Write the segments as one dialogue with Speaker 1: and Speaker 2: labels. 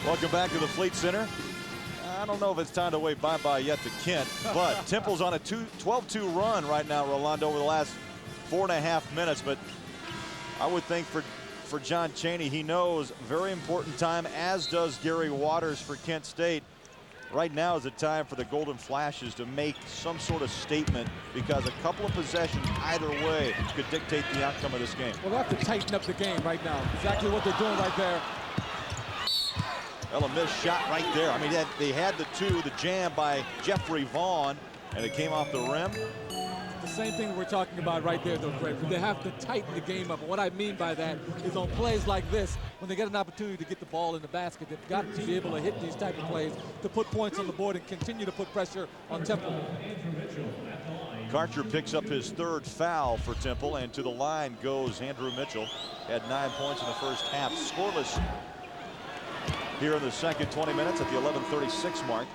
Speaker 1: Welcome back to the Fleet Center. I don't know if it's time to wave bye-bye yet to Kent, but Temple's on a 12-2 run right now, Rolando, over the last 4.5 minutes. But I would think for John Chaney, he knows very important time, as does Gary Waters for Kent State. Right now is the time for the Golden Flashes to make some sort of statement, because a couple of possessions either way could dictate the outcome of this game.
Speaker 2: Well, they have to tighten up the game right now. Exactly what they're doing right there.
Speaker 1: Well, a missed shot right there. I mean, they had the jam by Jeffrey Vaughn, and it came off the rim.
Speaker 2: The same thing we're talking about right there, though, Greg. They have to tighten the game up. And what I mean by that is on plays like this, when they get an opportunity to get the ball in the basket, they've got to be able to hit these type of plays to put points on the board and continue to put pressure on Temple.
Speaker 1: Karcher picks up his 3rd foul for Temple, and to the line goes Andrew Mitchell. Had 9 points in the first half. Scoreless here in the second 20 minutes at the 11:36 mark.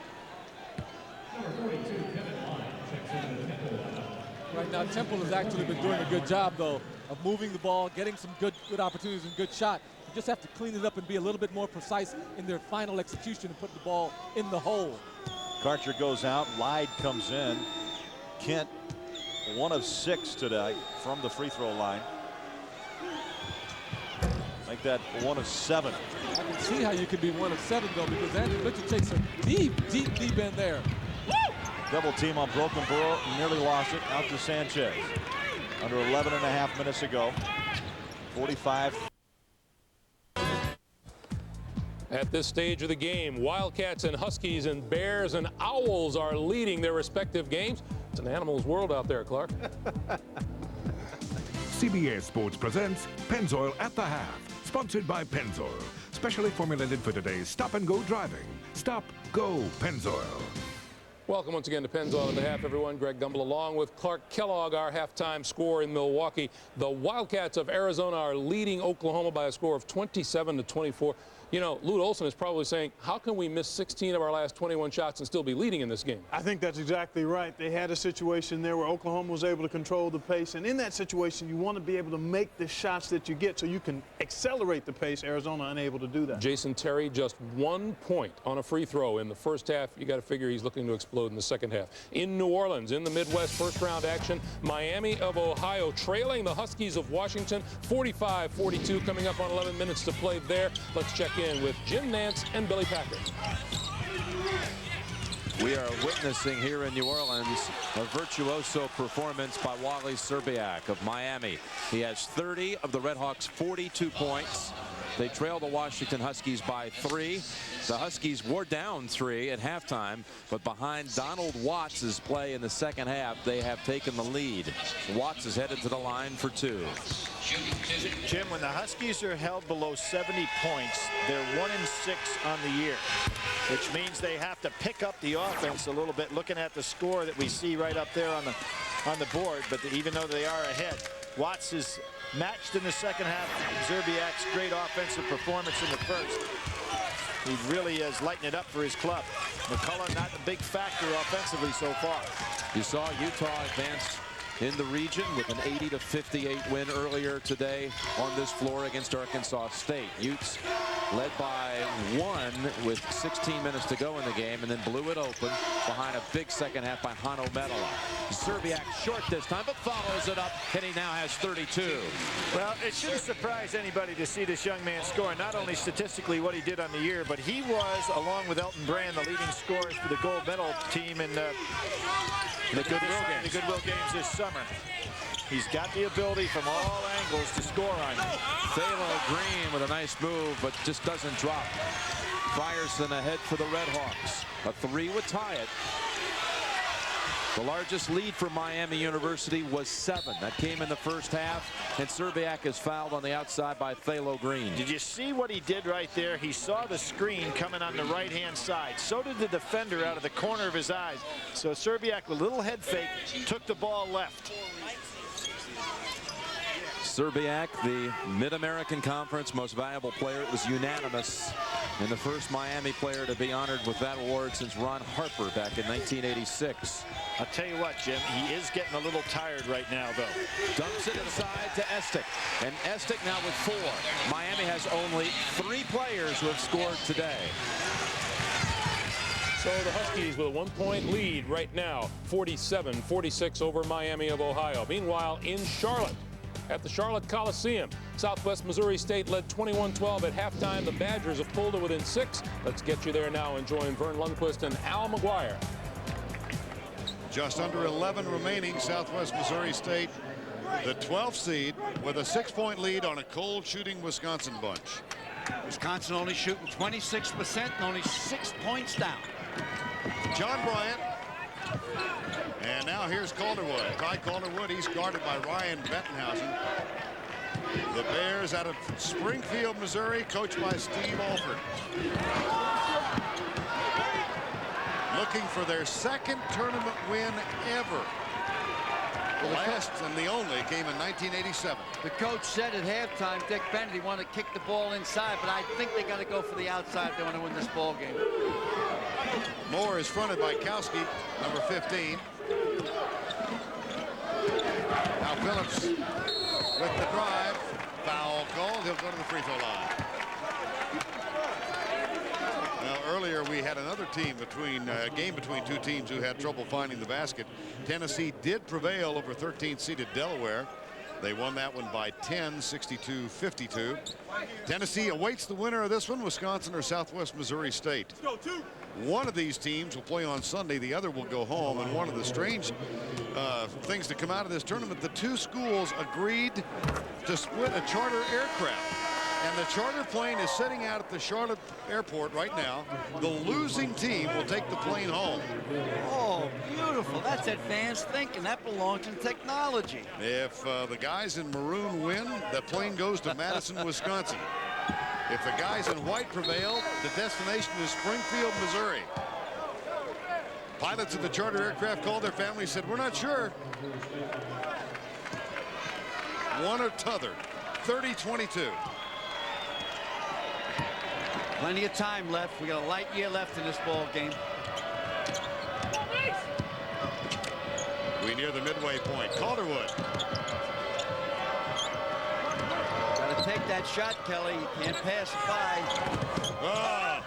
Speaker 2: Right now, Temple has actually been doing a good job, though, of moving the ball, getting some good opportunities and good shot. You just have to clean it up and be a little bit more precise in their final execution and put the ball in the hole.
Speaker 1: Karcher goes out. Lyde comes in. Kent, 1 of 6 today from the free throw line. Make that 1 of 7.
Speaker 2: I can see how you can be 1 of 7, though, because Andrew Mitchell takes a deep in there.
Speaker 1: Double team on Brokenborough, nearly lost it out to Sanchez. Under 11.5 minutes ago. 45.
Speaker 3: At this stage of the game, Wildcats and Huskies and Bears and Owls are leading their respective games. It's an animal's world out there, Clark.
Speaker 4: CBS Sports presents Pennzoil at the Half, sponsored by Pennzoil, specially formulated for today's stop-and-go driving. Stop, go, Pennzoil.
Speaker 3: Welcome once again to Pennzoil at the Half, everyone. Greg Gumbel along with Clark Kellogg, our halftime score in Milwaukee. The Wildcats of Arizona are leading Oklahoma by a score of 27-24. You know, Lute Olson is probably saying, how can we miss 16 of our last 21 shots and still be leading in this game?
Speaker 5: I think that's exactly right. They had a situation there where Oklahoma was able to control the pace, and in that situation, you want to be able to make the shots that you get so you can accelerate the pace. Arizona unable to do that.
Speaker 3: Jason Terry, just 1 point on a free throw in the first half. You got to figure he's looking to explode in the second half. In New Orleans, in the Midwest first-round action, Miami of Ohio trailing the Huskies of Washington, 45-42, coming up on 11 minutes to play there. Let's check in with Jim Nance and Billy Packer.
Speaker 6: We are witnessing here in New Orleans a virtuoso performance by Wally Szczerbiak of Miami. He has 30 of the Redhawks' 42 points. They trail the Washington Huskies by 3. The Huskies were down 3 at halftime, but behind Donald Watts' play in the second half, they have taken the lead. Watts is headed to the line for 2.
Speaker 7: Jim, when the Huskies are held below 70 points, they're 1-6 on the year, which means they have to pick up the offense a little bit, looking at the score that we see right up there on the board. But even though they are ahead, Watts is matched in the second half. Szczerbiak's great offensive performance in the first. He really is lighting it up for his club. McCullough not a big factor offensively so far.
Speaker 6: You saw Utah advance in the region with an 80-58 win earlier today on this floor against Arkansas State. Utes led by 1 with 16 minutes to go in the game, and then blew it open behind a big second half by Hano Metala. Szczerbiak short this time, but follows it up, and he now has 32.
Speaker 7: Well, it shouldn't surprise anybody to see this young man score, not only statistically what he did on the year, but he was, along with Elton Brand, the leading scorers for the gold medal team in the Goodwill Games this summer. He's got the ability from all angles to score on you.
Speaker 6: Thalo Green with a nice move, but just doesn't drop. Frierson ahead for the Redhawks. A 3 would tie it. The largest lead for Miami University was 7. That came in the first half, and Szczerbiak is fouled on the outside by Thalo Green.
Speaker 7: Did you see what he did right there? He saw the screen coming on the right-hand side. So did the defender out of the corner of his eyes. So Szczerbiak, with a little head fake, took the ball left.
Speaker 6: Szczerbiak, the Mid-American Conference Most Valuable Player. It was unanimous, and the first Miami player to be honored with that award since Ron Harper back in 1986.
Speaker 7: I'll tell you what, Jim, he is getting a little tired right now, though.
Speaker 6: Dumps it inside to Estick. And Estick now with 4. Miami has only 3 players who have scored today.
Speaker 3: So the Huskies with a 1-point lead right now, 47-46 over Miami of Ohio. Meanwhile, in Charlotte, at the Charlotte Coliseum, Southwest Missouri State led 21-12 at halftime. The Badgers have pulled it within 6. Let's get you there now and join Vern Lundquist and Al McGuire.
Speaker 8: Just under 11 remaining. Southwest Missouri State, the 12th seed, with a 6-point lead on a cold shooting Wisconsin bunch.
Speaker 9: Wisconsin only shooting 26% and only 6 points down.
Speaker 8: John Bryant. And now here's Calderwood. Ty Calderwood, he's guarded by Ryan Bettenhausen. The Bears out of Springfield, Missouri, coached by Steve Alford. Looking for their 2nd tournament win ever. The last and the only came in 1987.
Speaker 9: The coach said at halftime, Dick Bennett, he wanted to kick the ball inside, but I think they got to go for the outside if they want to win this ball game.
Speaker 8: Moore is fronted by Kowski, number 15. Now Phillips with the drive. Foul called. He'll go to the free throw line. Now earlier we had another team game between 2 teams who had trouble finding the basket. Tennessee did prevail over 13th-seeded Delaware. They won that one by 10, 62-52. Tennessee awaits the winner of this one, Wisconsin or Southwest Missouri State. One of these teams will play on Sunday. The other will go home. And one of the strange things to come out of this tournament, the 2 schools agreed to split a charter aircraft. And the charter plane is sitting out at the Charlotte airport right now. The losing team will take the plane home.
Speaker 9: Oh, beautiful. That's advanced thinking. That belongs in technology.
Speaker 8: If the guys in maroon win, the plane goes to Madison, Wisconsin. If the guys in white prevail, the destination is Springfield, Missouri. Pilots of the charter aircraft called their family and said, we're not sure. One or t'other. 30-22.
Speaker 9: Plenty of time left. We got a light year left in this ball game.
Speaker 8: We near the midway point. Calderwood.
Speaker 9: Got to take that shot, Kelly. You can't pass it by.
Speaker 8: Oh.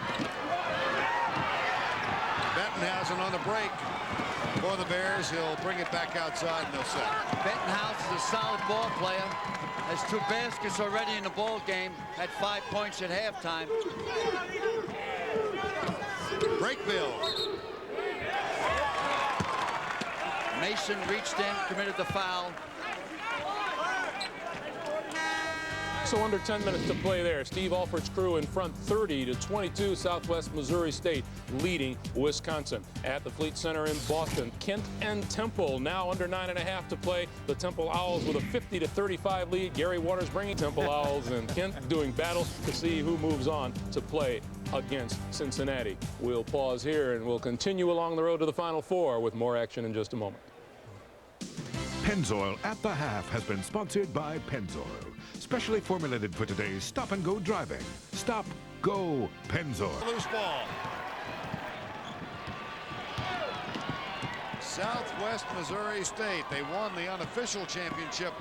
Speaker 8: Bettenhausen on the break for the Bears. He'll bring it back outside and they'll set.
Speaker 9: Bettenhausen is a solid ball player. Has 2 baskets already in the ball game. Had 5 points at halftime.
Speaker 8: Break bill.
Speaker 9: Mason reached in, committed the foul.
Speaker 3: So under 10 minutes to play there. Steve Alford's crew in front 30-22. Southwest Missouri State leading Wisconsin. At the Fleet Center in Boston, Kent and Temple now under 9.5 to play. The Temple Owls with a 50-35 lead. Gary Waters bringing Temple Owls and Kent doing battle to see who moves on to play against Cincinnati. We'll pause here and we'll continue along the road to the Final Four with more action in just a moment.
Speaker 4: Pennzoil at the Half has been sponsored by Pennzoil. Specially formulated for today's stop-and-go driving. Stop, go, Pennzoil.
Speaker 8: Loose ball. Southwest Missouri State. They won the unofficial championship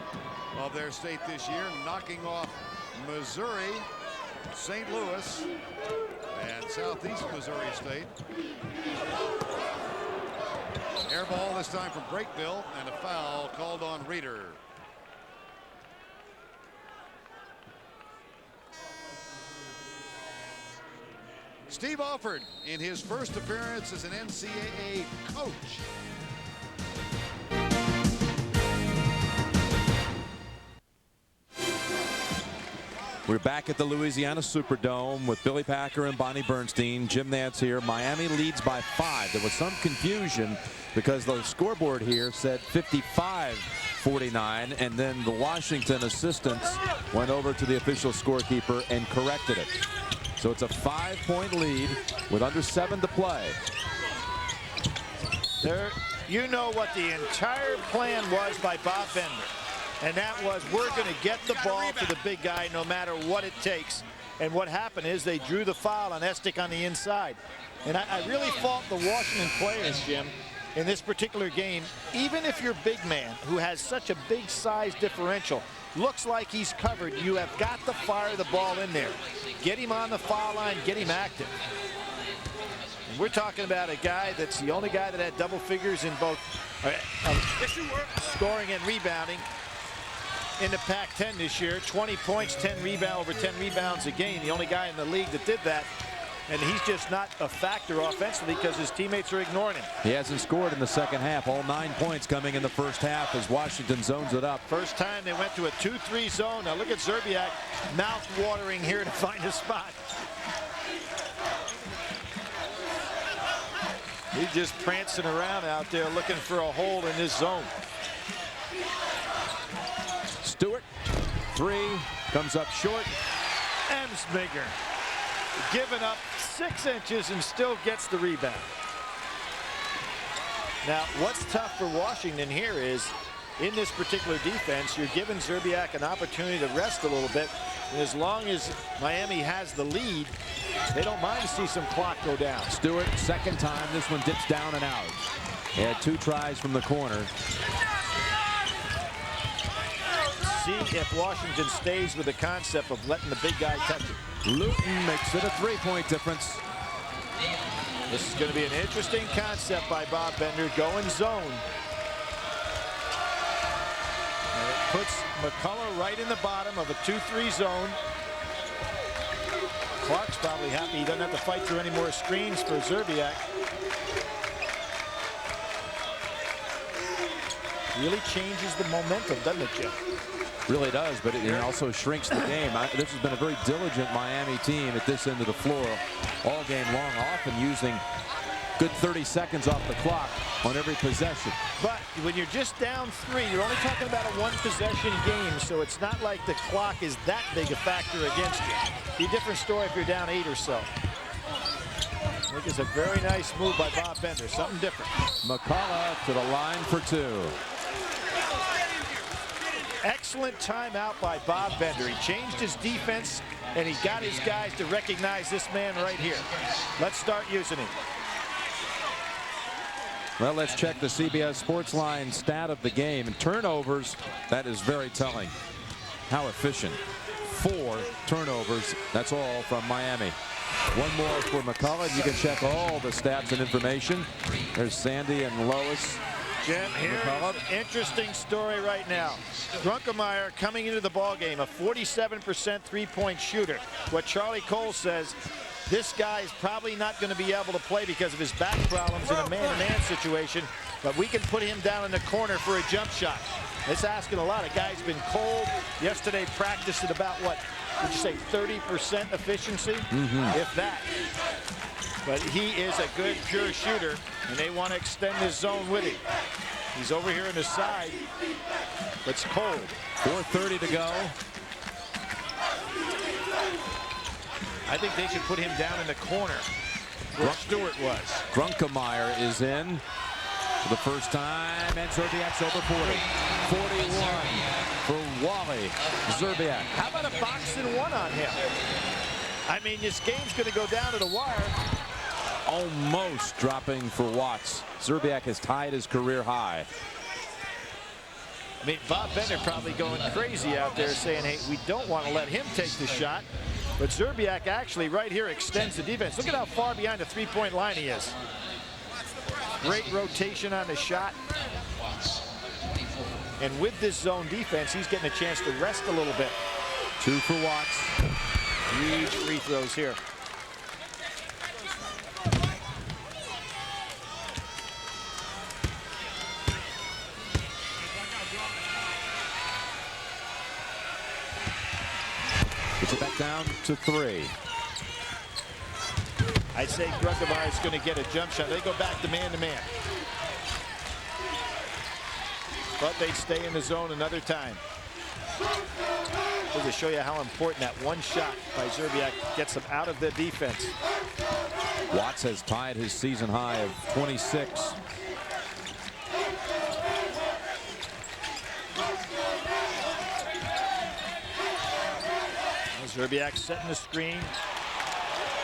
Speaker 8: of their state this year, knocking off Missouri, St. Louis, and Southeast Missouri State. Air ball this time from Breakville, and a foul called on Reeder. Steve Alford in his first appearance as an NCAA coach.
Speaker 6: We're back at the Louisiana Superdome with Billy Packer and Bonnie Bernstein. Jim Nantz here. Miami leads by 5. There was some confusion because the scoreboard here said 55-49, and then the Washington assistants went over to the official scorekeeper and corrected it. So it's a 5-point lead with under 7 to play.
Speaker 7: There, you know what the entire plan was by Bob Bender. And that was, we're going to get the ball to the big guy no matter what it takes. And what happened is they drew the foul on Estick on the inside. And I really fault the Washington players, Jim. in this particular game, even if your big man, who has such a big size differential, looks like he's covered, you have got to fire the ball in there. Get him on the foul line, get him active. And we're talking about a guy that's the only guy that had double figures in both scoring and rebounding in the Pac-10 this year. 20 points, 10 rebounds, over 10 rebounds a game. The only guy in the league that did that. And he's just not a factor offensively because his teammates are ignoring him.
Speaker 6: He hasn't scored in the second half. All 9 points coming in the first half as Washington zones it up.
Speaker 7: First time they went to a 2-3 zone. Now look at Szczerbiak, mouth watering here to find a spot. He's just prancing around out there looking for a hole in this zone.
Speaker 6: Stewart, 3, comes up short.
Speaker 7: Emsminger giving up 6 inches and still gets the rebound. Now, what's tough for Washington here is, in this particular defense, you're giving Szczerbiak an opportunity to rest a little bit. And as long as Miami has the lead, they don't mind to see some clock go down.
Speaker 6: Stewart, second time. This one dips down and out. He had 2 tries from the corner.
Speaker 7: See if Washington stays with the concept of letting the big guy touch it.
Speaker 6: Luton makes it a 3-point difference.
Speaker 7: This is going to be an interesting concept by Bob Bender. Going zone. And it puts McCullough right in the bottom of a 2-3 zone. Clark's probably happy he doesn't have to fight through any more screens for Szczerbiak. Really changes the momentum, doesn't it, Jim?
Speaker 6: Really does, but it also shrinks the game. This has been a very diligent Miami team at this end of the floor all game long, often using good 30 seconds off the clock on every possession.
Speaker 7: But when you're just down 3, you're only talking about a 1-possession game, so it's not like the clock is that big a factor against you. Be a different story if you're down 8 or so. I think it's a very nice move by Bob Bender, something different.
Speaker 6: McCullough to the line for 2.
Speaker 7: Excellent timeout by Bob Bender. He changed his defense, and he got his guys to recognize this man right here. Let's start using him.
Speaker 6: Well, let's check the CBS Sportsline stat of the game. And turnovers, that is very telling. How efficient. 4 turnovers. That's all from Miami. One more for McCullough. You can check all the stats and information. There's Sandy and Lois.
Speaker 7: Jim, here's an interesting story right now. Grunkemeyer coming into the ballgame, a 47% three-point shooter. What Charlie Cole says, this guy is probably not going to be able to play because of his back problems in a man-to-man situation, but we can put him down in the corner for a jump shot. It's asking a lot. A guy's been cold. Yesterday practiced at about, what, would you say 30% efficiency? If that. But he is a good pure shooter, and they want to extend his zone with him. He's over here on the side, but it's cold.
Speaker 6: 4:30 to go.
Speaker 7: I think they should put him down in the corner where Stewart was.
Speaker 6: Grunkemeyer is in for the first time, and Szczerbiak's over 40. 41 for Wally Szczerbiak.
Speaker 7: How about a box and 1 on him? I mean, this game's going to go down to the wire.
Speaker 6: Almost dropping for Watts. Szczerbiak has tied his career high.
Speaker 7: I mean, Bob Bender probably going crazy out there saying, hey, we don't want to let him take the shot. But Szczerbiak actually right here extends the defense. Look at how far behind the three-point line he is. Great rotation on the shot. And with this zone defense, he's getting a chance to rest a little bit.
Speaker 6: 2 for Watts.
Speaker 7: Huge free throws here.
Speaker 6: It's back down to 3.
Speaker 7: I'd say Grunkemeyer is going to get a jump shot. They go back to man-to-man. But they stay in the zone another time. Just to show you how important that one shot by Szczerbiak gets them out of the defense.
Speaker 6: Watts has tied his season high of 26.
Speaker 7: Szczerbiak setting the screen.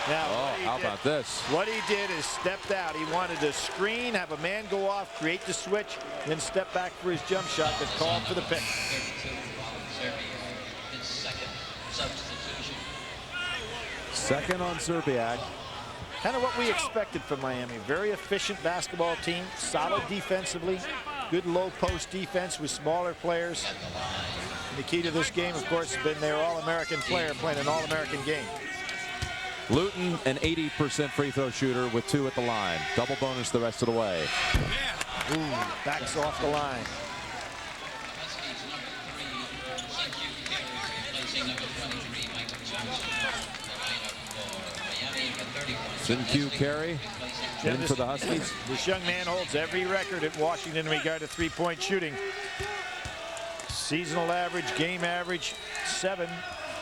Speaker 7: Now,
Speaker 6: how about this?
Speaker 7: What he did is stepped out. He wanted to screen, have a man go off, create the switch, then step back for his jump shot that called for the pick.
Speaker 6: Second on Serbiak.
Speaker 7: Kind of what we expected from Miami. Very efficient basketball team, solid defensively, good low post defense with smaller players. And the key to this game, of course, has been their All-American player playing an All-American game.
Speaker 6: Luton, an 80% free throw shooter with 2 at the line. Double bonus the rest of the way.
Speaker 7: Ooh, backs off the line.
Speaker 6: Sin-Q carry in for the Huskies.
Speaker 7: This young man holds every record at Washington in regard to three-point shooting. Seasonal average, game average, 7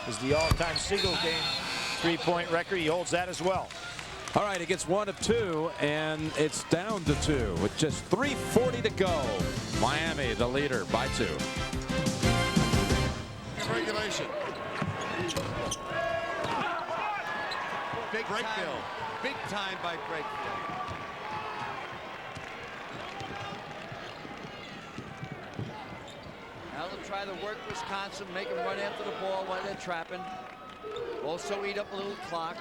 Speaker 7: is the all-time single game three-point record. He holds that as well.
Speaker 6: All right, he gets 1 of 2, and it's down to 2 with just 3:40 to go. Miami, the leader, by 2.
Speaker 8: Regulation.
Speaker 9: Big
Speaker 8: Breakfield.
Speaker 9: time. Big time by Breakfield. Now they'll try to work Wisconsin, make them run after the ball while they're trapping. Also eat up a little clock.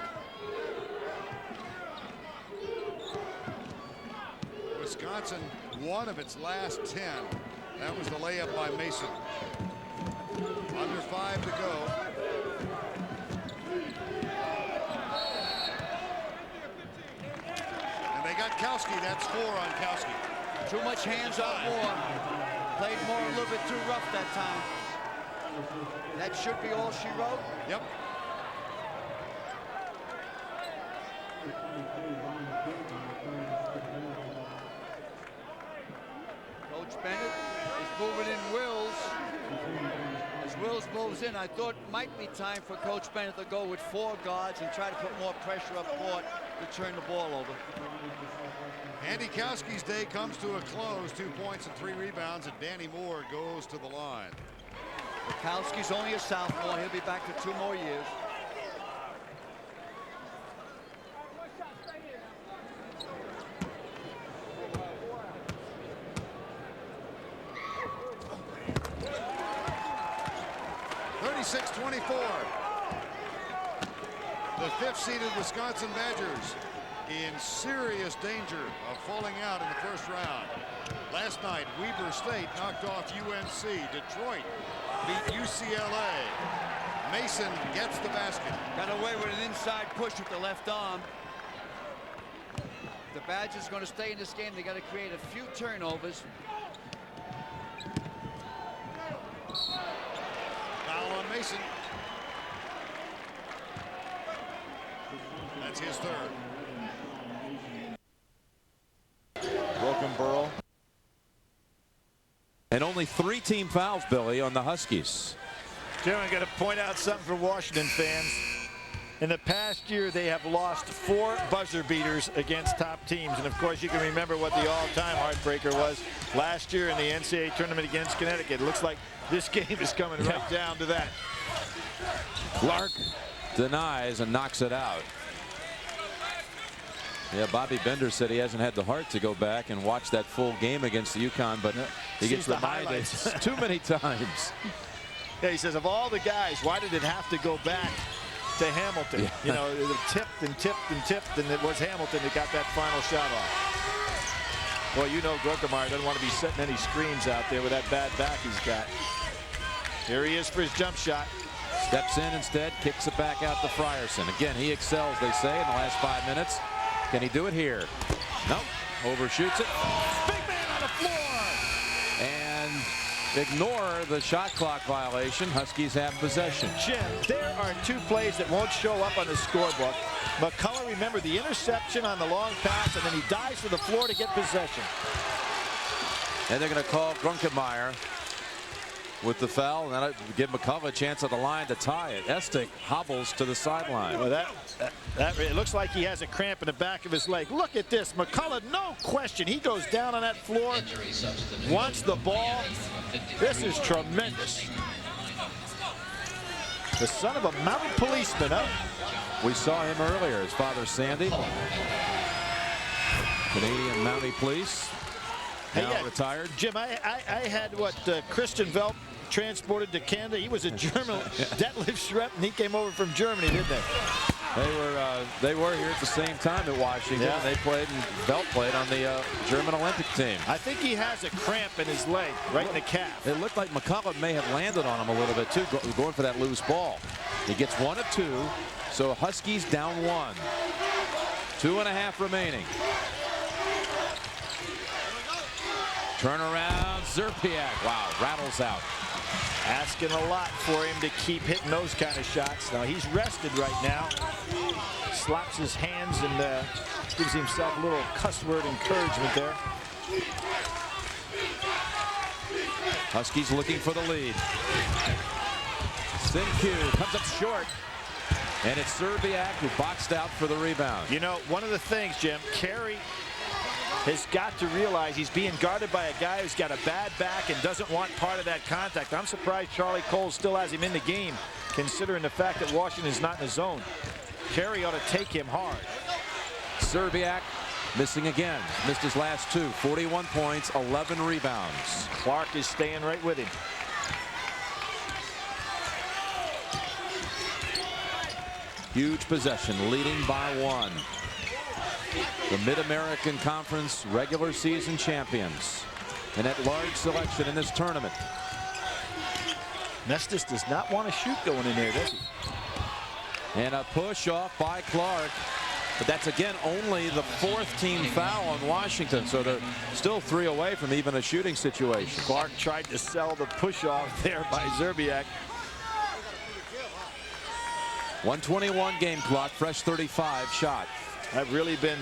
Speaker 8: Wisconsin, 1 of its last 10. That was the layup by Mason. Under 5 to go. And they got Kowski. That's 4 on Kowski.
Speaker 9: Too much hands on Moore. Played Moore a little bit too rough that time. That should be all she wrote.
Speaker 8: Yep.
Speaker 9: Coach Bennett is moving in Wills. As Wills moves in, I thought it might be time for Coach Bennett to go with 4 guards and try to put more pressure up court to turn the ball over.
Speaker 8: Andy Kowski's day comes to a close. 2 points and 3 rebounds, and Danny Moore goes to the line.
Speaker 9: Kowski's only a sophomore. He'll be back for 2 more years.
Speaker 8: The 5th-seeded Wisconsin Badgers in serious danger of falling out in the first round. Last night, Weber State knocked off UNC. Detroit beat UCLA. Mason gets the basket.
Speaker 9: Got away with an inside push with the left arm. The Badgers going to stay in this game. They got to create a few turnovers.
Speaker 8: Foul on Mason. That's his 3rd.
Speaker 1: Broken Burrow.
Speaker 6: And only 3 team fouls, Billy, on the Huskies.
Speaker 7: Jim, I got to point out something for Washington fans. In the past year, they have lost 4 buzzer beaters against top teams. And, of course, you can remember what the all-time heartbreaker was last year in the NCAA tournament against Connecticut. It looks like this game is coming right down to that.
Speaker 6: Clark denies and knocks it out. Yeah, Bobby Bender said he hasn't had the heart to go back and watch that full game against the UConn, but he gets reminded too many times.
Speaker 7: Yeah, he says, of all the guys, why did it have to go back to Hamilton?
Speaker 6: Yeah.
Speaker 7: You know, it tipped and tipped and tipped, and it was Hamilton that got that final shot off. Well, you know Grunkemeyer doesn't want to be setting any screens out there with that bad back he's got. Here he is for his jump shot.
Speaker 6: Steps in instead, kicks it back out to Frierson. Again, he excels, they say, in the last 5 minutes. Can he do it here? Nope. Overshoots it. Big man on the floor. And ignore the shot clock violation. Huskies have possession.
Speaker 7: Jim, there are 2 plays that won't show up on the scorebook. McCullough, remember the interception on the long pass, and then he dives to the floor to get possession.
Speaker 6: And they're going to call Grunkemeyer with the foul, and that'll give McCullough a chance at the line to tie it. Estic hobbles to the sideline.
Speaker 7: Well, it looks like he has a cramp in the back of his leg. Look at this. McCullough, no question. He goes down on that floor, wants the ball. This is tremendous. The son of a mounted policeman, huh?
Speaker 6: We saw him earlier. His father, Sandy, Canadian Mountie Police, now retired.
Speaker 7: Jim, I had what Christian Velp transported to Canada. He was a German deadlift rep, and he came over from Germany, didn't they?
Speaker 6: They were here at the same time at Washington.
Speaker 7: Yeah.
Speaker 6: They played, and Velp played on the German Olympic team.
Speaker 7: I think he has a cramp in his leg, right in the calf.
Speaker 6: It looked like McCullough may have landed on him a little bit too, going for that loose ball. He gets 1 of 2, so Huskies down 1. 2.5 remaining. Turnaround, Zerpiak. Wow, rattles out.
Speaker 7: Asking a lot for him to keep hitting those kind of shots. Now he's rested right now. Slaps his hands and gives himself a little cuss word encouragement there.
Speaker 6: Huskies looking for the lead. Simku comes up short. And it's Zerbiak who boxed out for the rebound.
Speaker 7: You know, one of the things, Jim, Carey has got to realize he's being guarded by a guy who's got a bad back and doesn't want part of that contact. I'm surprised Charlie Cole still has him in the game, considering the fact that Washington's not in the zone. Carey ought to take him hard.
Speaker 6: Zerbiak missing again. Missed his last 2. 41 points, 11 rebounds.
Speaker 7: Clark is staying right with him.
Speaker 6: Huge possession, leading by 1. The Mid-American Conference regular season champions. An at-large selection in this tournament.
Speaker 7: Mestis does not want to shoot going in there, does he?
Speaker 6: And a push off by Clark. But that's again only the 4th team foul on Washington. So they're still 3 away from even a shooting situation.
Speaker 7: Clark tried to sell the push off there by Zerbiak.
Speaker 6: 1:21 game clock, fresh 35 shot.
Speaker 7: I've really been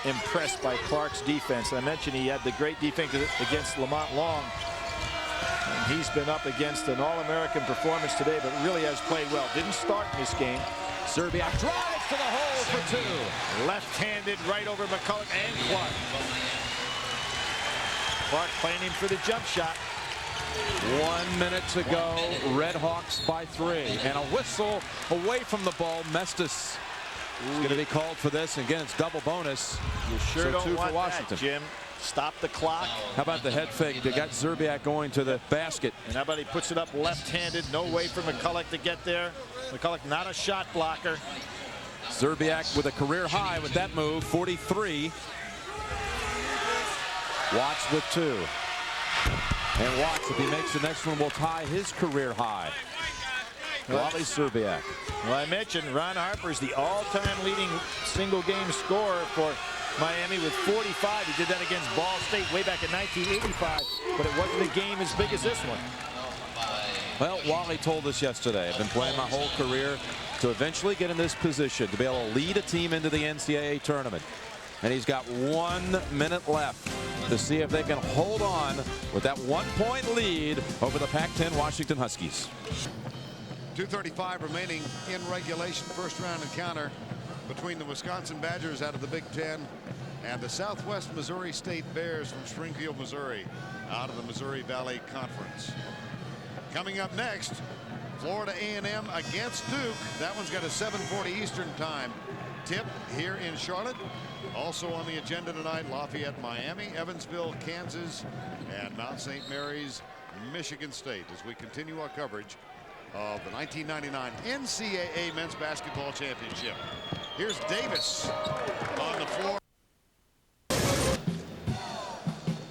Speaker 7: impressed by Clark's defense. I mentioned he had the great defense against Lamont Long. And he's been up against an All-American performance today, but really has played well. Didn't start in this game.
Speaker 6: Zerbiak drives to the hole for 2.
Speaker 7: Left-handed right over McCullough and Clark. Clark playing him for the jump shot.
Speaker 6: 1 minute to go. Red Hawks by 3. And a whistle away from the ball. Mestis is going to be called for this. Again, it's double bonus.
Speaker 7: You sure
Speaker 6: so
Speaker 7: don't
Speaker 6: 2
Speaker 7: want
Speaker 6: for Washington.
Speaker 7: that, Jim. Stop the clock.
Speaker 6: How about the head fake? They got Zerbiak going to the basket.
Speaker 7: And how about he puts it up left-handed? No way for McCullough to get there. McCullough not a shot blocker.
Speaker 6: Zerbiak with a career high with that move, 43. Watts with 2. And Watts, if he makes the next one, will tie his career high. Wally Zerbiak.
Speaker 7: Well, I mentioned Ron Harper's the all-time leading single-game scorer for Miami with 45. He did that against Ball State way back in 1985, but it wasn't a game as big as this one.
Speaker 6: Well, Wally told us yesterday, I've been playing my whole career to eventually get in this position, to be able to lead a team into the NCAA tournament. And he's got 1 minute left to see if they can hold on with that 1-point lead over the Pac-10 Washington Huskies.
Speaker 8: 2:35 remaining in regulation. First round encounter between the Wisconsin Badgers out of the Big Ten and the Southwest Missouri State Bears from Springfield, Missouri, out of the Missouri Valley Conference. Coming up next, Florida A&M against Duke. That one's got a 7:40 Eastern time tip here in Charlotte. Also on the agenda tonight, Lafayette, Miami, Evansville, Kansas, and Mount St. Mary's, Michigan State, as we continue our coverage of the 1999 NCAA Men's Basketball Championship. Here's Davis on the floor.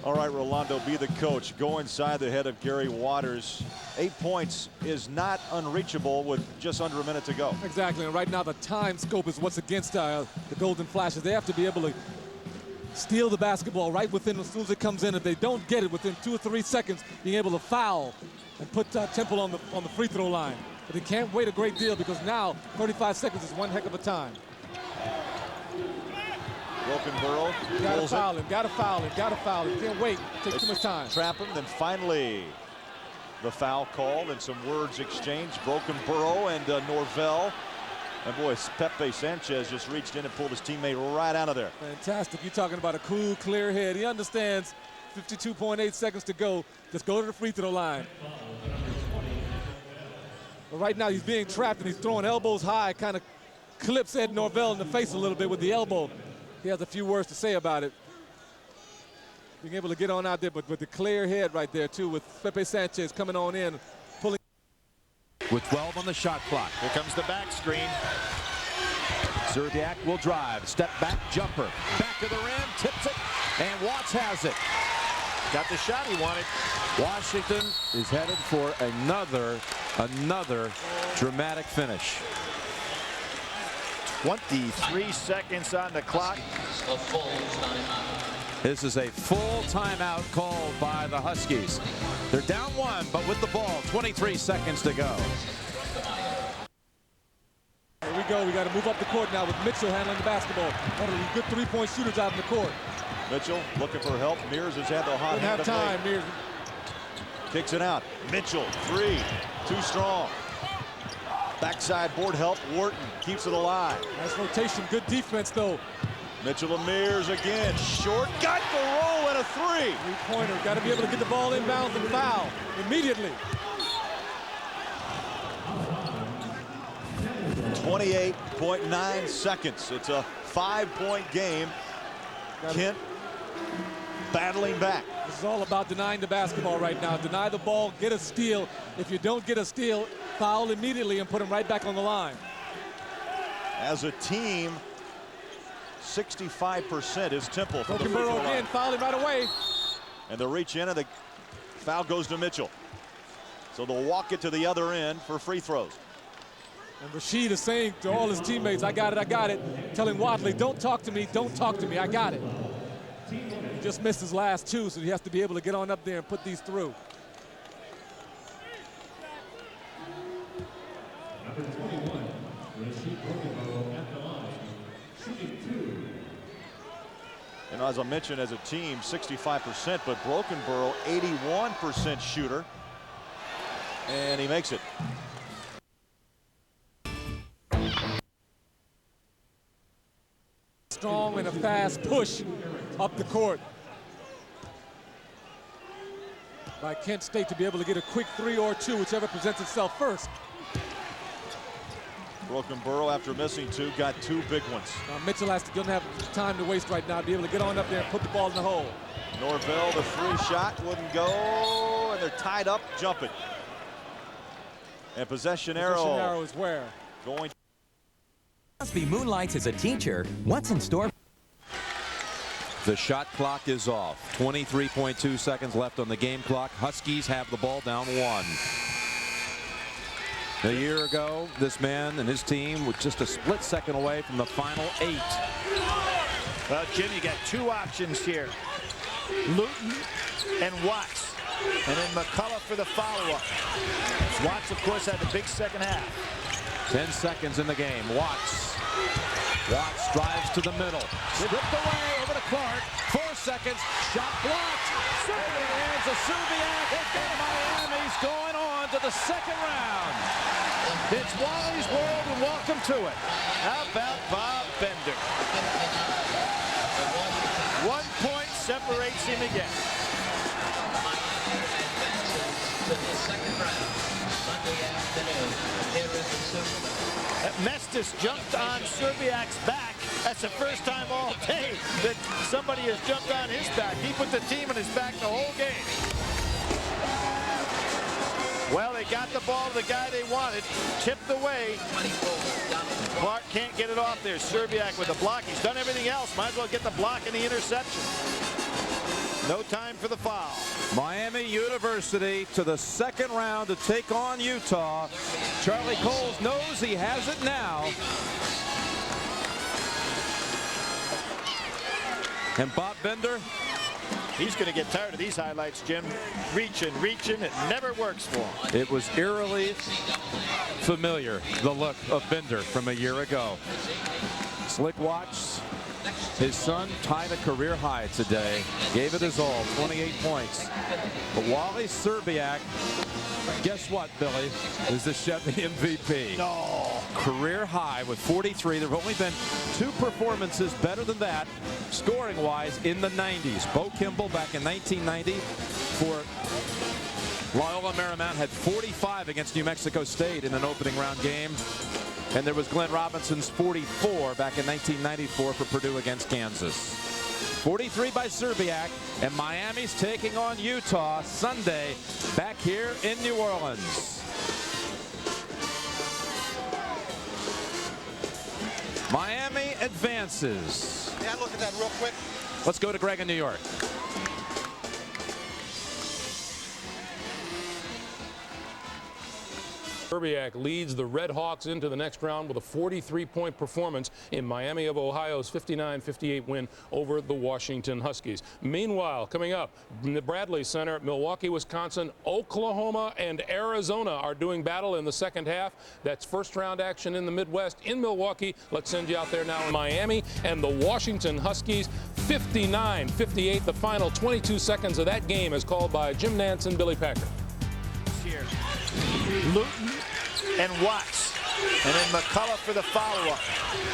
Speaker 1: All right, Rolando, be the coach. Go inside the head of Gary Waters. 8 points is not unreachable with just under a minute to go.
Speaker 2: Exactly, and right now the time scope is what's against the Golden Flashes. They have to be able to steal the basketball right within as soon as it comes in. If they don't get it within 2 or 3 seconds, being able to foul and put Temple on the free throw line. But they can't wait a great deal because now 35 seconds is one heck of a time.
Speaker 1: Broken Burrow.
Speaker 2: Gotta foul him, gotta foul him, gotta foul him. Can't wait, take too much time.
Speaker 1: Trap him, then finally the foul called and some words exchanged. Broken Burrow and Norvell. And boy, Pepe Sanchez just reached in and pulled his teammate right out of there.
Speaker 2: Fantastic. You're talking about a cool, clear head. He understands 52.8 seconds to go. Just go to the free throw line. But right now he's being trapped and he's throwing elbows high, kind of clips Ed Norvell in the face a little bit with the elbow. He has a few words to say about it. Being able to get on out there, but with the clear head right there, too, with Pepe Sanchez coming on in, pulling.
Speaker 6: With 12 on the shot clock.
Speaker 7: Here comes the back screen.
Speaker 6: Zerbiak will drive. Step back jumper. Back of the rim. Tips it. And Watts has it.
Speaker 7: Got the shot he wanted.
Speaker 6: Washington is headed for another dramatic finish.
Speaker 7: 23 seconds on the clock.
Speaker 6: This is a full timeout called by the Huskies. They're down 1, but with the ball, 23 seconds to go.
Speaker 2: Here we go. We got to move up the court now with Mitchell handling the basketball. One of these good three-point shooters out in the court.
Speaker 1: Mitchell looking for help. Mears has had the hot
Speaker 2: Didn't
Speaker 1: hand
Speaker 2: have
Speaker 1: of late.
Speaker 2: time. Mears
Speaker 1: Kicks it out. Mitchell, 3, too strong. Backside board help. Wharton keeps it alive.
Speaker 2: Nice rotation. Good defense, though.
Speaker 1: Mitchell and Mears again. Short. Got the roll and a 3.
Speaker 2: Three-pointer. Got to be able to get the ball inbounds and foul immediately.
Speaker 1: 28.9 seconds. It's a 5-point game. Kent battling back.
Speaker 2: This is all about denying the basketball right now. Deny the ball, get a steal. If you don't get a steal, foul immediately and put him right back on the line.
Speaker 1: As a team, 65% is Temple. From the free throw
Speaker 2: Brokenborough again,
Speaker 1: line.
Speaker 2: foul him right away.
Speaker 1: And they'll reach in, and the foul goes to Mitchell. So they'll walk it to the other end for free throws.
Speaker 2: And Rasheed is saying to all his teammates, I got it. Telling Wadley, don't talk to me, I got it. He just missed his last 2, so he has to be able to get on up there and put these through.
Speaker 1: And as I mentioned, as a team, 65%, but Brokenborough, 81% shooter. And he makes it.
Speaker 2: Strong and a fast push up the court by Kent State to be able to get a quick 3 or 2, whichever presents itself first.
Speaker 1: Brokenborough, after missing 2, got 2 big ones.
Speaker 2: Now Mitchell doesn't have time to waste right now to be able to get on up there and put the ball in the hole.
Speaker 1: Norvell, the 3 shot wouldn't go, and they're tied up, jumping. And possession arrow
Speaker 2: is where?
Speaker 1: Going.
Speaker 10: Crosby moonlights as a teacher. What's in store?
Speaker 6: The shot clock is off. 23.2 seconds left on the game clock. Huskies have the ball down 1. A year ago, this man and his team were just a split second away from the final 8.
Speaker 7: Well, Jim, you got 2 options here. Luton and Watts. And then McCullough for the follow-up. Watts, of course, had the big second half.
Speaker 6: 10 seconds in the game. Watts drives to the middle. Stripped away over to Clark. 4 seconds. Shot blocked. In the hands of Zerbiak. And Miami's going on to the second round. It's Wally's world, and welcome to it.
Speaker 7: How about Bob Bender? 1 point separates him again. Mestis jumped on Zerbiak's back. That's the first time all day that somebody has jumped on his back. He put the team on his back the whole game. Well, they got the ball to the guy they wanted. Tipped away. Clark can't get it off there. Zerbiak with the block. He's done everything else. Might as well get the block and the interception. No time for the foul.
Speaker 6: Miami University to the second round to take on Utah. Charlie Coles knows he has it now. And Bob Bender,
Speaker 7: he's going to get tired of these highlights, Jim. Reaching, it never works for him.
Speaker 6: it was eerily familiar, the look of Bender from a year ago. Slick Watts, his son tied a career high today. Gave it his all, 28 points. But Wally Zerbiak, guess what, Billy, is the Chevy MVP.
Speaker 7: No.
Speaker 6: Career high with 43. There have only been 2 performances better than that, scoring-wise, in the 90s. Bo Kimball back in 1990 for Loyola Marymount had 45 against New Mexico State in an opening round game. And there was Glenn Robinson's 44 back in 1994 for Purdue against Kansas. 43 by Szczerbiak, and Miami's taking on Utah Sunday back here in New Orleans. Miami advances.
Speaker 11: Yeah, look at that real quick.
Speaker 6: Let's go to Greg in New York.
Speaker 3: Szczerbiak leads the Red Hawks into the next round with a 43-point performance in Miami of Ohio's 59-58 win over the Washington Huskies. Meanwhile, coming up, the Bradley Center, Milwaukee, Wisconsin, Oklahoma, and Arizona are doing battle in the second half. That's first-round action in the Midwest in Milwaukee. Let's send you out there now in Miami and the Washington Huskies. 59-58, the final 22 seconds of that game is called by Jim Nantz and Billy Packer.
Speaker 7: Here. Luton and Watts, and then McCullough for the follow-up.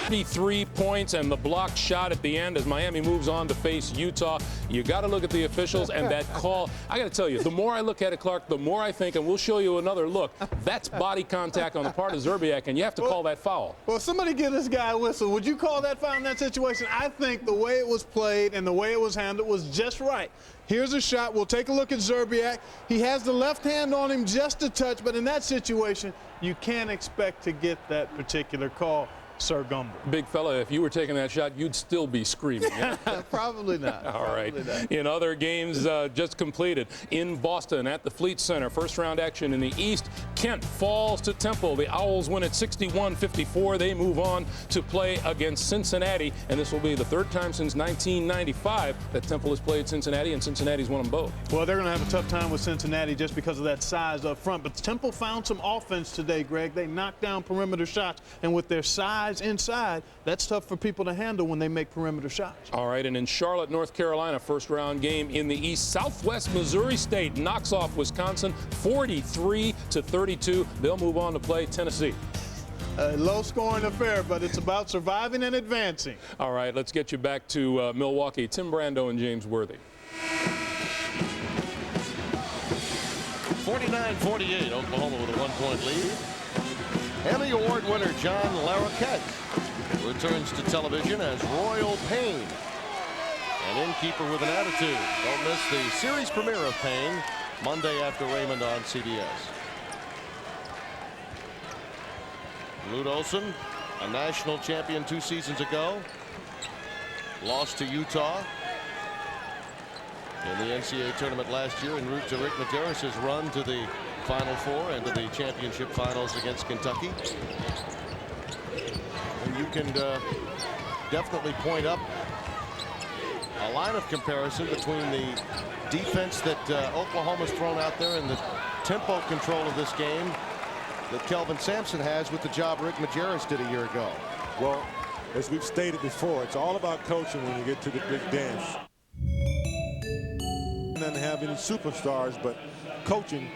Speaker 3: 33 points and the blocked shot at the end as Miami moves on to face Utah. You got to look at the officials and that call. I got to tell you, the more I look at it, Clark, the more I think, and we'll show you another look, that's body contact on the part of Szczerbiak, and you have to call that foul.
Speaker 5: Well, somebody give this guy a whistle. Would you call that foul in that situation? I think the way it was played and the way it was handled was just right. Here's a shot. We'll take a look at Szczerbiak. He has the left hand on him just a touch, but in that situation, you can't expect to get that particular call, Sir Gumble.
Speaker 3: Big fella, if you were taking that shot, you'd still be screaming.
Speaker 5: Probably not.
Speaker 3: All right.
Speaker 5: Not.
Speaker 3: In other games just completed, in Boston at the Fleet Center, first-round action in the East, Kent falls to Temple. The Owls win at 61-54. They move on to play against Cincinnati, and this will be the third time since 1995 that Temple has played Cincinnati, and Cincinnati's won them both.
Speaker 5: Well, they're going to have a tough time with Cincinnati just because of that size up front, but Temple found some offense today, Greg. They knocked down perimeter shots, and with their size inside, that's tough for people to handle when they make perimeter shots.
Speaker 3: All right, and in Charlotte, North Carolina, first-round game in the East, Southwest Missouri State knocks off Wisconsin 43-32. They'll move on to play Tennessee.
Speaker 5: A low-scoring affair, but it's about surviving and advancing.
Speaker 3: All right, let's get you back to Milwaukee. Tim Brando and James Worthy.
Speaker 12: 49-48, Oklahoma with a 1-point lead. Emmy Award winner John Larroquette returns to television as Royal Payne, an innkeeper with an attitude. Don't miss the series premiere of Payne Monday after Raymond on CBS. Lute Olson, a national champion 2 seasons ago, lost to Utah in the NCAA tournament last year en route to Rick Majerus's run to the Final Four and to the championship finals against Kentucky. And you can definitely point up a line of comparison between the defense that Oklahoma's thrown out there and the tempo control of this game that Kelvin Sampson has with the job Rick Majerus did a year ago.
Speaker 13: Well, as we've stated before, it's all about coaching when you get to the big dance. Doesn't have any superstars, but coaching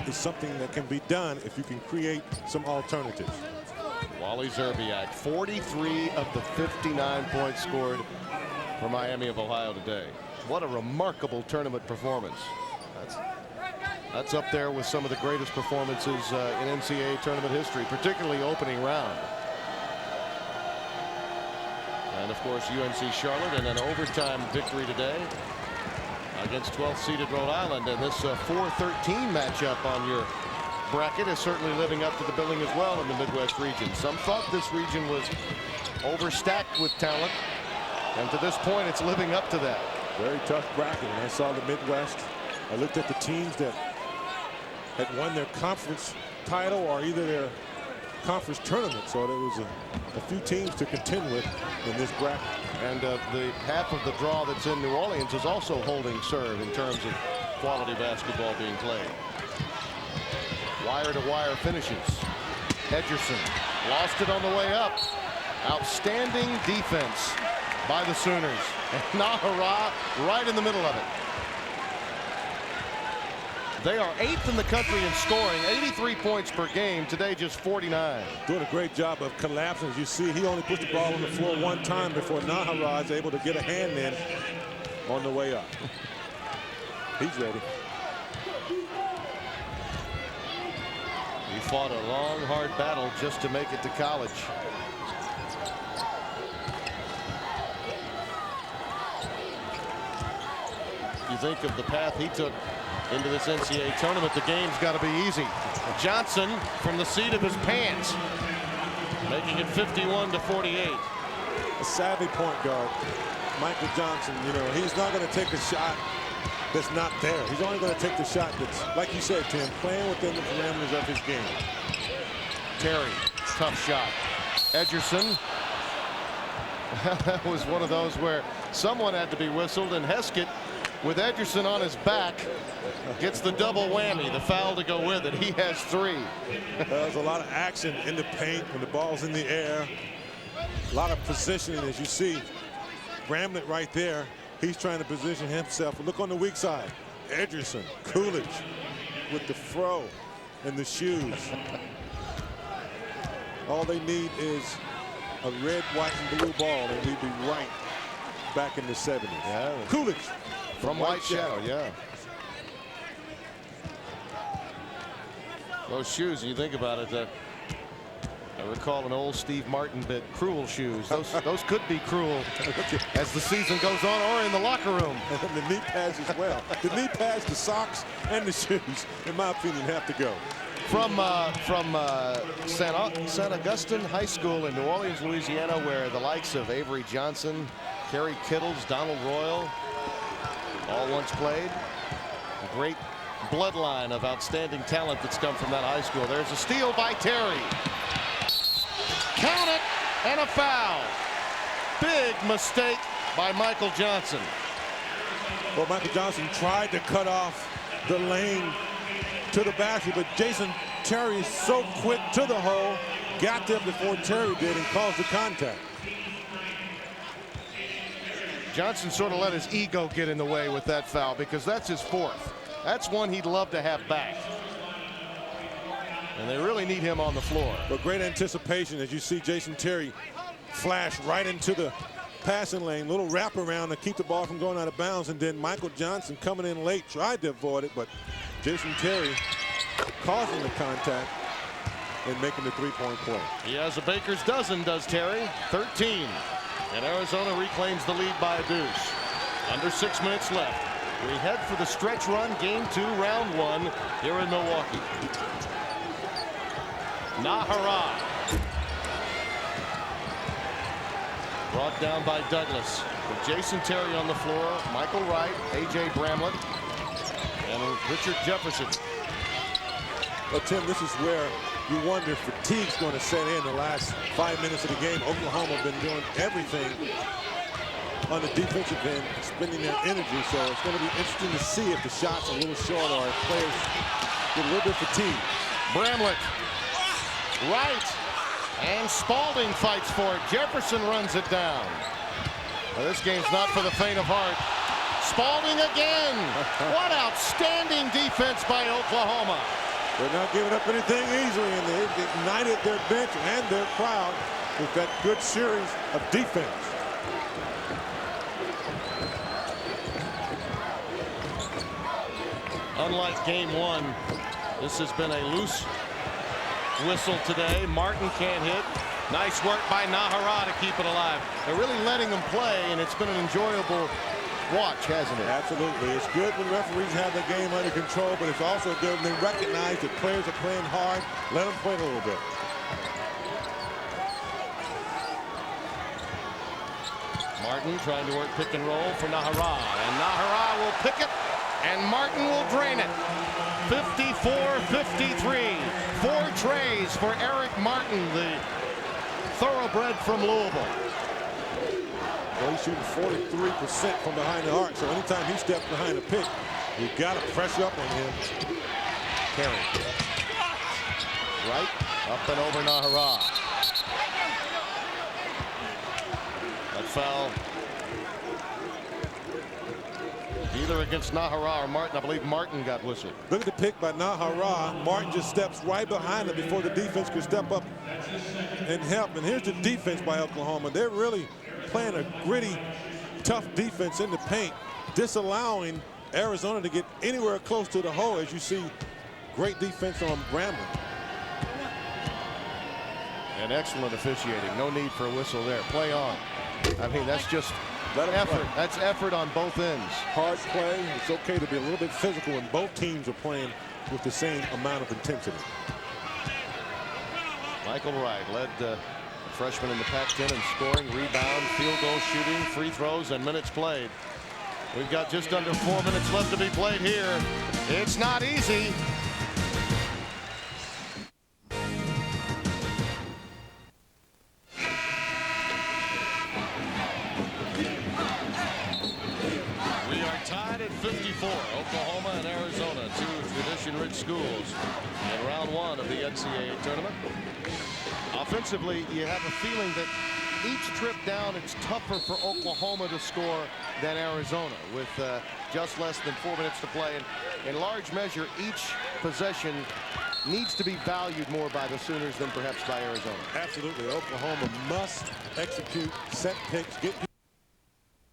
Speaker 13: is something that can be done if you can create some alternatives.
Speaker 12: Wally Szczerbiak, 43 of the 59 points scored for Miami of Ohio today. What a remarkable tournament performance. That's up there with some of the greatest performances in NCAA tournament history, particularly opening round. And of course UNC Charlotte in an overtime victory today against 12th seeded Rhode Island, and this 4-13 matchup on your bracket is certainly living up to the billing as well in the Midwest region. Some thought this region was overstacked with talent, and to this point it's living up to that.
Speaker 13: Very tough bracket. When I saw the Midwest, I looked at the teams that had won their conference title or either their conference tournament, so there was a few teams to contend with in this bracket.
Speaker 12: And the half of the draw that's in New Orleans is also holding serve in terms of quality basketball being played. Wire-to-wire finishes. Edgerson lost it on the way up. Outstanding defense by the Sooners. And Nahara right in the middle of it. They are 8th in the country in scoring, 83 points per game. Today, just 49.
Speaker 13: Doing a great job of collapsing. As you see, he only puts the ball on the floor one time before Nahara is able to get a hand in on the way up. He's ready.
Speaker 12: He fought a long, hard battle just to make it to college. You think of the path he took into this NCAA tournament, the game's got to be easy. Johnson from the seat of his pants, making it 51-48.
Speaker 13: A savvy point guard, Michael Johnson. You know, he's not going to take a shot that's not there. He's only going to take the shot that's, like you said, Tim, playing within the parameters of his game.
Speaker 12: Terry, tough shot. Edgerson. That was one of those where someone had to be whistled, and Heskett, with Edgerson on his back, gets the double whammy, the foul to go with it. He has 3.
Speaker 13: There's a lot of action in the paint when the ball's in the air. A lot of positioning, as you see. Bramlett right there. He's trying to position himself. Look on the weak side. Edgerson, Coolidge with the fro and the shoes. All they need is a red, white, and blue ball, and we'd be right back in the 70s.
Speaker 12: Yeah.
Speaker 13: Coolidge
Speaker 12: from White Shadow, yeah. Those shoes, you think about it, I recall an old Steve Martin bit, cruel shoes. Those could be cruel as the season goes on, or in the locker room.
Speaker 13: And the knee pads as well. The knee pads, the socks, and the shoes, in my opinion, have to go.
Speaker 12: From San Augustine High School in New Orleans, Louisiana, where the likes of Avery Johnson, Kerry Kittles, Donald Royal all once played. A great bloodline of outstanding talent that's come from that high school. There's a steal by Terry. Count it, and a foul. Big mistake by Michael Johnson.
Speaker 13: Well, Michael Johnson tried to cut off the lane to the basket, but Jason Terry is so quick to the hole, got there before Terry did, and caused the contact.
Speaker 12: Johnson sort of let his ego get in the way with that foul, because that's his 4th. That's one he'd love to have back. And they really need him on the floor.
Speaker 13: But great anticipation as you see Jason Terry flash right into the passing lane, little wraparound to keep the ball from going out of bounds, and then Michael Johnson coming in late tried to avoid it, but Jason Terry causing the contact and making the 3-point play.
Speaker 12: He has a baker's dozen, does Terry. 13. And Arizona reclaims the lead by a deuce. Under 6 minutes left. We head for the stretch run, game 2, round 1 here in Milwaukee. Nahara. Brought down by Douglas. With Jason Terry on the floor, Michael Wright, A.J. Bramlett, and Richard Jefferson.
Speaker 13: Well, Tim, this is where you wonder if fatigue's going to set in the last 5 minutes of the game. Oklahoma have been doing everything on the defensive end, spending their energy, so it's going to be interesting to see if the shots are a little short or if players get a little bit fatigued.
Speaker 12: Bramlett. Right. And Spalding fights for it. Jefferson runs it down. Well, this game's not for the faint of heart. Spalding again. What outstanding defense by Oklahoma.
Speaker 13: They're not giving up anything easily, and they've ignited their bench and their crowd with that good series of defense.
Speaker 12: Unlike game 1, this has been a loose whistle today. Martin can't hit. Nice work by Nahara to keep it alive. They're really letting them play, and it's been an enjoyable watch, hasn't it?
Speaker 13: Absolutely. It's good when referees have the game under control, but it's also good when they recognize that players are playing hard. Let them play a little bit.
Speaker 12: Martin trying to work pick and roll for Nahara, and Nahara will pick it, and Martin will drain it. 54-53. 4 trays for Eric Martin, the thoroughbred from Louisville.
Speaker 13: Well, he's shooting 43% from behind the arc, so anytime he steps behind a pick, you got to pressure up on him.
Speaker 12: Carey. Right, up and over Nahara. That foul either against Nahara or Martin. I believe Martin got whistled.
Speaker 13: Look at the pick by Nahara. Martin just steps right behind him before the defense could step up and help. And here's the defense by Oklahoma. They're really playing a gritty, tough defense in the paint, disallowing Arizona to get anywhere close to the hole. As you see, great defense on Bramlett.
Speaker 12: And excellent officiating. No need for a whistle there. Play on. I mean, that's just effort. That's effort on both ends.
Speaker 13: Hard play. It's okay to be a little bit physical when both teams are playing with the same amount of intensity.
Speaker 12: Michael Wright led the freshman in the Pac-10 in scoring, rebound, field goal shooting, free throws, and minutes played. We've got just under 4 minutes left to be played here. It's not easy. We are tied at 54. Oklahoma and Arizona, two tradition-rich schools in round one of the NCAA tournament. Offensively, you have a feeling that each trip down, it's tougher for Oklahoma to score than Arizona with just less than 4 minutes to play. And in large measure, each possession needs to be valued more by the Sooners than perhaps by Arizona.
Speaker 13: Absolutely. Oklahoma must execute set picks, get people.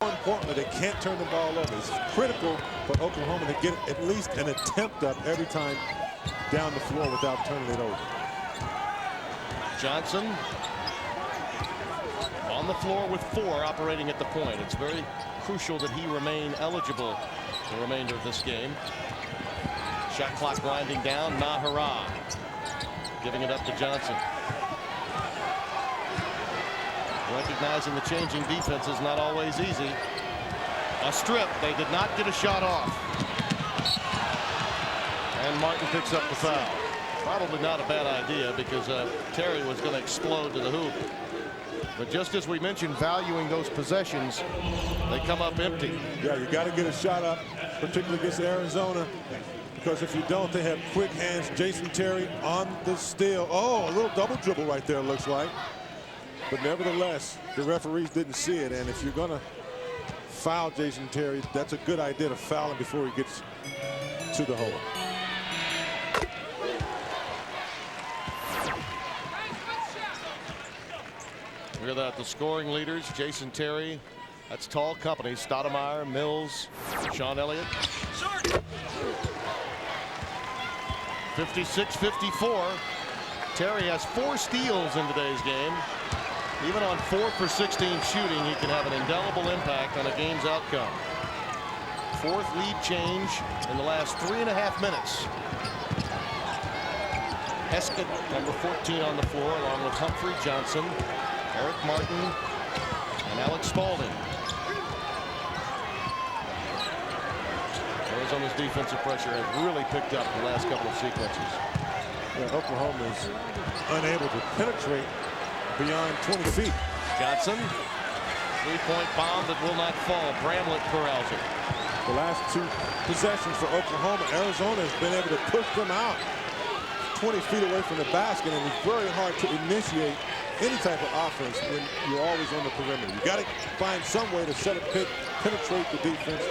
Speaker 13: More importantly, they can't turn the ball over. It's critical for Oklahoma to get at least an attempt up every time down the floor without turning it over.
Speaker 12: Johnson on the floor with 4 operating at the point. It's very crucial that he remain eligible the remainder of this game. Shot clock winding down. Nahara giving it up to Johnson. Recognizing the changing defense is not always easy. A strip. They did not get a shot off. And Martin picks up the foul. Probably not a bad idea because Terry was going to explode to the hoop. But just as we mentioned, valuing those possessions, they come up empty.
Speaker 13: Yeah, you got to get a shot up, particularly against Arizona, because if you don't, they have quick hands. Jason Terry on the steal. Oh, a little double dribble right there, looks like. But nevertheless, the referees didn't see it. And if you're going to foul Jason Terry, that's a good idea to foul him before he gets to the hole.
Speaker 12: Look at that, the scoring leaders, Jason Terry, that's tall company, Stoudemire, Mills, Sean Elliott. 56-54. Terry has 4 steals in today's game. Even on 4 for 16 shooting, he can have an indelible impact on a game's outcome. 4th lead change in the last 3.5 minutes. Heskett, number 14 on the floor, along with Humphrey, Johnson, Eric Martin, and Alex Spalding. Arizona's defensive pressure has really picked up the last couple of sequences.
Speaker 13: Yeah, Oklahoma is unable to penetrate beyond 20 feet.
Speaker 12: Johnson, 3-point bomb that will not fall. Bramlett corrals it.
Speaker 13: The last 2 possessions for Oklahoma, Arizona has been able to push them out 20 feet away from the basket, and it's very hard to initiate any type of offense when you're always on the perimeter. You got to find some way to set a pick, penetrate the defense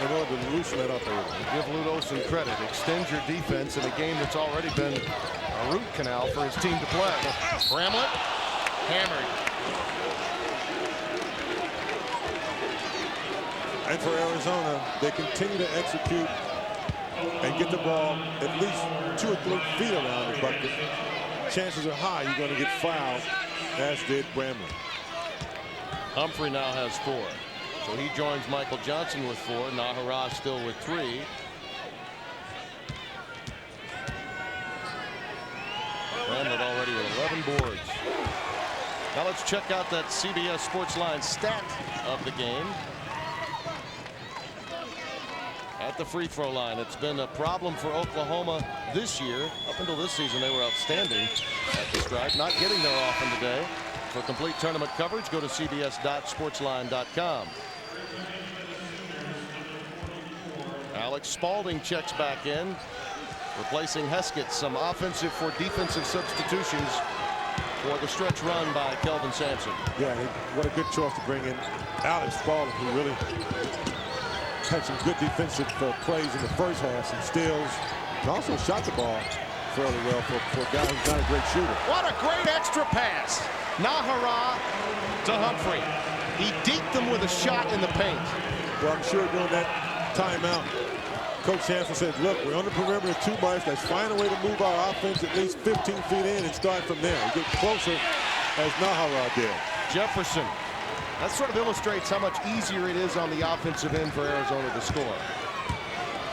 Speaker 13: in order to loosen it up a little.
Speaker 12: Give Lute Olson credit. Extend your defense in a game that's already been a root canal for his team to play. Bramlett hammered.
Speaker 13: And for Arizona, they continue to execute and get the ball at least 2 or 3 feet around the bucket. Chances are high you're going to get fouled, as did Bramlett.
Speaker 12: Humphrey now has 4. So he joins Michael Johnson with 4. Nahara still with 3. Bramlett already with 11 boards. Now let's check out that CBS Sportsline stat of the game. At the free throw line, it's been a problem for Oklahoma this year. Up until this season, they were outstanding at the stripe. Not getting there often today. For complete tournament coverage, go to cbs.sportsline.com. Alex Spalding checks back in, replacing Heskett. Some offensive for defensive substitutions for the stretch run by Kelvin Sampson.
Speaker 13: Yeah, what a good choice to bring in Alex Spalding, who really had some good defensive plays in the first half, some steals, and also shot the ball fairly well for a guy who's not a great shooter.
Speaker 12: What a great extra pass. Nahara to Humphrey. He deked them with a shot in the paint.
Speaker 13: Well, I'm sure during that timeout, Coach Sampson said, look, we're on the perimeter too much. Let's find a way to move our offense at least 15 feet in and start from there. We get closer as Nahara did.
Speaker 12: Jefferson. That sort of illustrates how much easier it is on the offensive end for Arizona to score.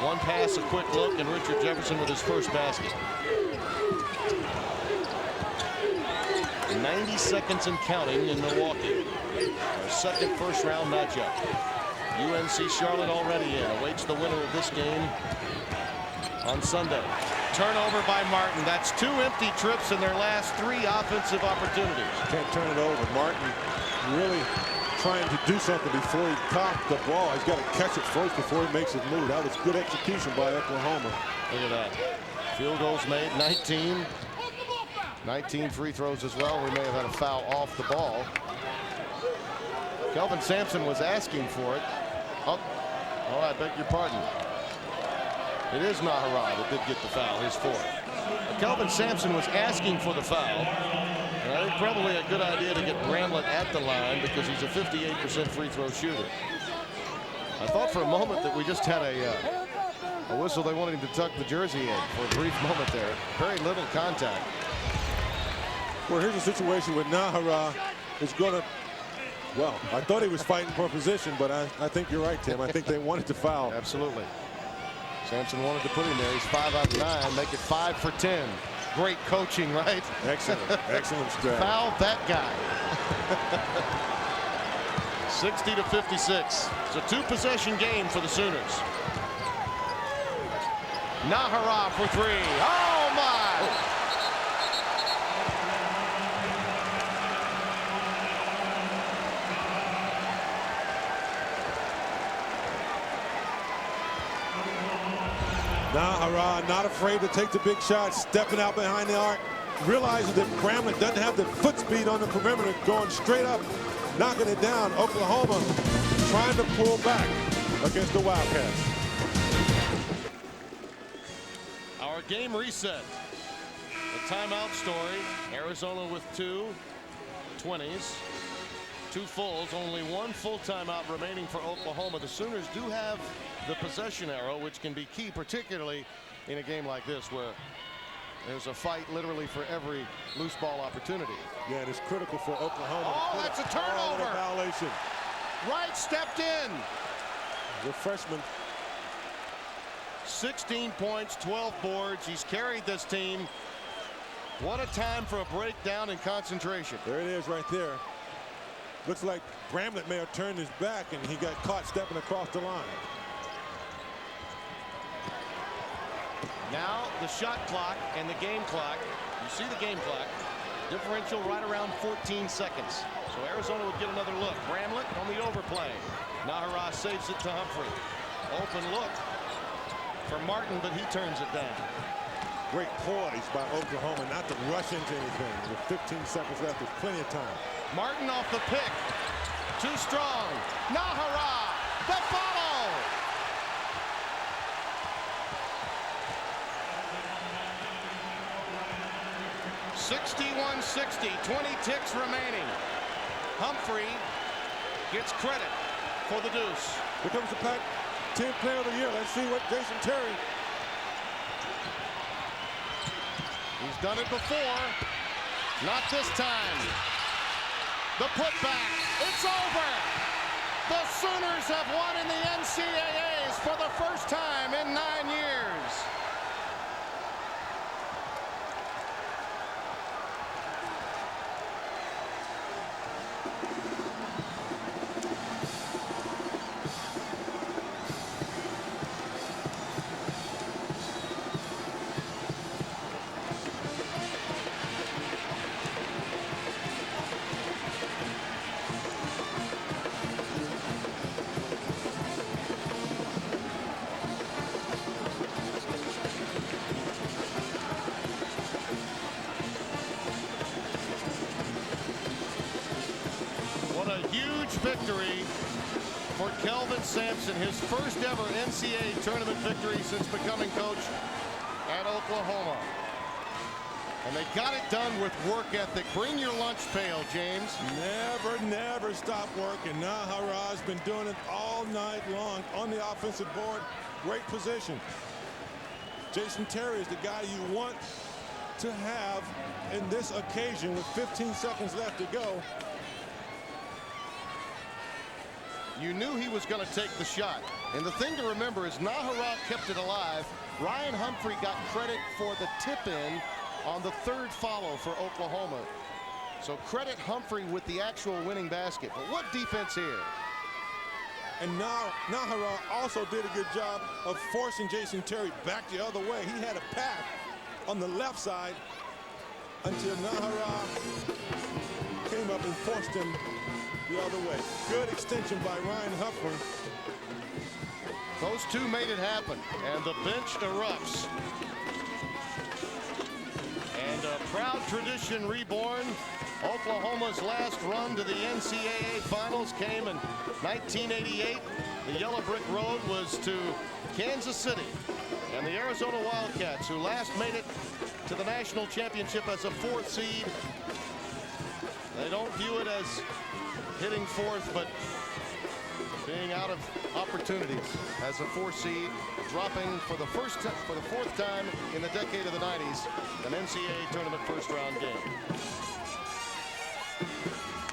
Speaker 12: One pass, a quick look, and Richard Jefferson with his first basket. 90 seconds and counting in Milwaukee. Our second first-round matchup. UNC Charlotte already in. Awaits the winner of this game on Sunday. Turnover by Martin. That's 2 empty trips in their last 3 offensive opportunities.
Speaker 13: Can't turn it over. Martin really trying to do something before he topped the ball. He's got to catch it first before he makes his move. That was good execution by Oklahoma.
Speaker 12: Look at that. Field goals made, 19. 19 free throws as well. We may have had a foul off the ball. Kelvin Sampson was asking for it. Oh, I beg your pardon. It is Nahara that did get the foul, his 4th. But Kelvin Sampson was asking for the foul. And I think probably a good idea to get Bramlett at the line because he's a 58% free throw shooter. I thought for a moment that we just had a whistle. They wanted him to tuck the jersey in for a brief moment there. Very little contact.
Speaker 13: Well, here's a situation where Nahara is going to, well, I thought he was fighting for a position, but I think you're right, Tim. I think they wanted to foul.
Speaker 12: Absolutely. Sampson wanted to put him there. He's 5 out of 9. Make it 5 for 10. Great coaching, right?
Speaker 13: Excellent. Excellent strategy.
Speaker 12: Foul that guy. 60 to 56. It's a 2-possession game for the Sooners. Nahara for 3. Oh, my!
Speaker 13: Nahara not afraid to take the big shot, stepping out behind the arc, realizing that Bramlett doesn't have the foot speed on the perimeter, going straight up, knocking it down. Oklahoma trying to pull back against the Wildcats.
Speaker 12: Our game reset. The timeout story. Arizona with 2 20s, 2 fulls, only 1 full timeout remaining for Oklahoma. The Sooners do have the possession arrow, which can be key, particularly in a game like this where there's a fight literally for every loose ball opportunity.
Speaker 13: Yeah, it is critical for Oklahoma.
Speaker 12: Oh, that's a turnover.
Speaker 13: A violation.
Speaker 12: Wright stepped in.
Speaker 13: The freshman.
Speaker 12: 16 points, 12 boards. He's carried this team. What a time for a breakdown in concentration.
Speaker 13: There it is right there. Looks like Bramlett may have turned his back and he got caught stepping across the line.
Speaker 12: Now the shot clock and the game clock. You see the game clock. Differential right around 14 seconds. So Arizona would get another look. Bramlett on the overplay. Nahara saves it to Humphrey. Open look for Martin, but he turns it down.
Speaker 13: Great poise by Oklahoma not to rush into anything. With 15 seconds left, there's plenty of time.
Speaker 12: Martin off the pick. Too strong. Nahara, the follow. (61-60), 20 ticks remaining. Humphrey gets credit for the deuce.
Speaker 13: Here comes the Pac-10 Player of the Year. Let's see what Jason Terry.
Speaker 12: He's done it before. Not this time. The putback. It's over. The Sooners have won in the NCAAs for the first time in 9 years. Victory for Kelvin Sampson, his first ever NCAA tournament victory since becoming coach at Oklahoma. And they got it done with work ethic. Bring your lunch pail, James.
Speaker 13: Never stop working. Nahara's been doing it all night long on the offensive board great position. Jason Terry is the guy you want to have in this occasion with 15 seconds left to go.
Speaker 12: You knew he was going to take the shot. And the thing to remember is Nahara kept it alive. Ryan Humphrey got credit for the tip-in on the third follow for Oklahoma. So credit Humphrey with the actual winning basket. But what defense here?
Speaker 13: And Nahara also did a good job of forcing Jason Terry back the other way. He had a path on the left side until Nahara came up and forced him the other way. Good extension by Ryan Humphrey.
Speaker 12: Those two made it happen, and the bench erupts. And a proud tradition reborn. Oklahoma's last run to the NCAA finals came in 1988. The yellow brick road was to Kansas City. And the Arizona Wildcats, who last made it to the national championship as a 4th seed, they don't view it as hitting 4th, but being out of opportunities as a 4th seed, dropping for the 4th time in the decade of the 90s, an NCAA tournament first-round game.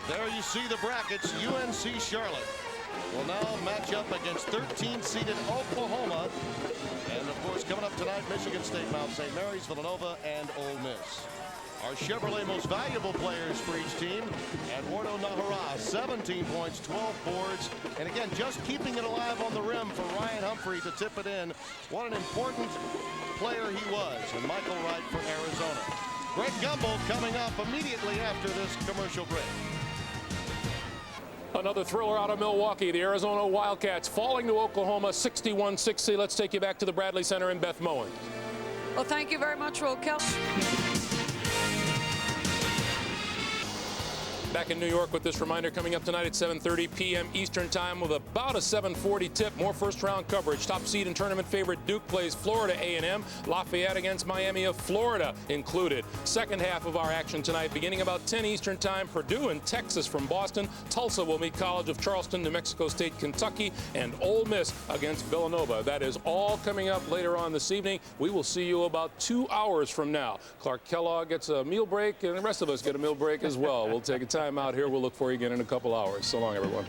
Speaker 12: There you see the brackets. UNC Charlotte will now match up against 13-seeded Oklahoma. And, of course, coming up tonight, Michigan State, Mount St. Mary's, Villanova, and Ole Miss. Our Chevrolet most valuable players for each team. Eduardo Nahara, 17 points, 12 boards. And, again, just keeping it alive on the rim for Ryan Humphrey to tip it in. What an important player he was. And Michael Wright for Arizona. Greg Gumbel coming up immediately after this commercial break.
Speaker 3: Another thriller out of Milwaukee. The Arizona Wildcats falling to Oklahoma 61-60. Let's take you back to the Bradley Center in Beth Moen.
Speaker 11: Well, thank you very much, Roquel.
Speaker 3: Back in New York with this reminder coming up tonight at 7:30 p.m. Eastern Time with about a 7:40 tip. More first-round coverage. Top seed and tournament favorite Duke plays Florida A&M. Lafayette against Miami of Florida included. Second half of our action tonight beginning about 10 Eastern Time. Purdue and Texas from Boston. Tulsa will meet College of Charleston, New Mexico State, Kentucky, and Ole Miss against Villanova. That is all coming up later on this evening. We will see you about 2 hours from now. Clark Kellogg gets a meal break, and the rest of us get a meal break as well. We'll take a time out here. We'll look for you again in a couple hours. So long, everyone.